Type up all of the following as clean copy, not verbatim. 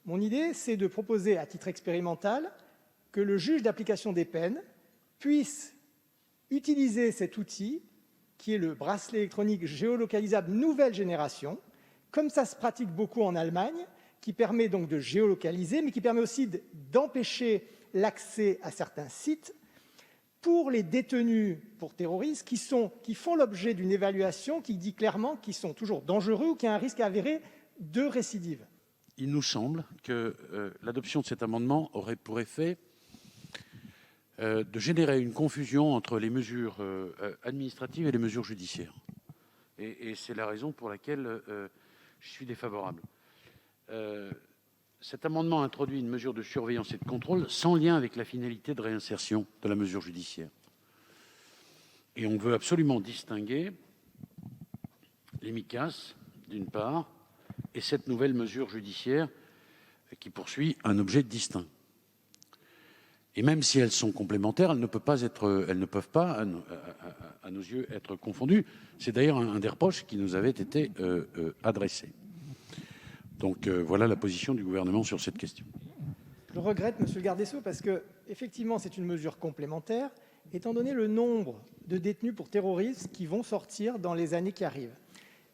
Mon idée, c'est de proposer à titre expérimental que le juge d'application des peines puisse utiliser cet outil qui est le bracelet électronique géolocalisable nouvelle génération, comme ça se pratique beaucoup en Allemagne, qui permet donc de géolocaliser, mais qui permet aussi d'empêcher l'accès à certains sites pour les détenus pour terrorisme qui font l'objet d'une évaluation qui dit clairement qu'ils sont toujours dangereux ou qu'il y a un risque avéré de récidive. Il nous semble que l'adoption de cet amendement aurait pour effet de générer une confusion entre les mesures administratives et les mesures judiciaires. Et c'est la raison pour laquelle je suis défavorable. Cet amendement introduit une mesure de surveillance et de contrôle sans lien avec la finalité de réinsertion de la mesure judiciaire. Et on veut absolument distinguer les Micas, d'une part, et cette nouvelle mesure judiciaire qui poursuit un objet distinct. Et même si elles sont complémentaires, elles ne peuvent pas, à nos yeux, être confondues. C'est d'ailleurs un des reproches qui nous avait été adressé. Donc voilà la position du gouvernement sur cette question. Je le regrette, monsieur le garde des Sceaux, parce que effectivement, c'est une mesure complémentaire, étant donné le nombre de détenus pour terrorisme qui vont sortir dans les années qui arrivent.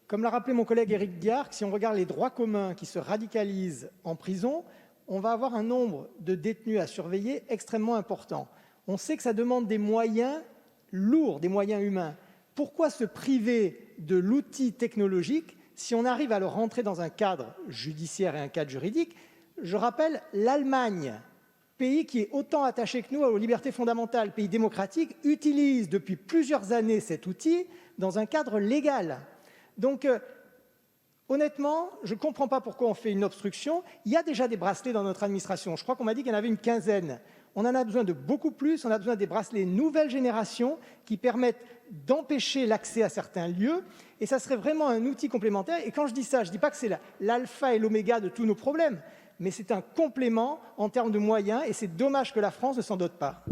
Comme l'a rappelé mon collègue Éric Diarc, si on regarde les droits communs qui se radicalisent en prison, on va avoir un nombre de détenus à surveiller extrêmement important. On sait que ça demande des moyens lourds, des moyens humains. Pourquoi se priver de l'outil technologique si on arrive à le rentrer dans un cadre judiciaire et un cadre juridique? Je rappelle l'Allemagne, pays qui est autant attaché que nous aux libertés fondamentales, pays démocratique, utilise depuis plusieurs années cet outil dans un cadre légal. Donc, honnêtement, je ne comprends pas pourquoi on fait une obstruction. Il y a déjà des bracelets dans notre administration. Je crois qu'on m'a dit qu'il y en avait une quinzaine. On en a besoin de beaucoup plus. On a besoin des bracelets nouvelle génération qui permettent d'empêcher l'accès à certains lieux. Et ça serait vraiment un outil complémentaire. Et quand je dis ça, je ne dis pas que c'est l'alpha et l'oméga de tous nos problèmes, mais c'est un complément en termes de moyens. Et c'est dommage que la France ne s'en dote pas.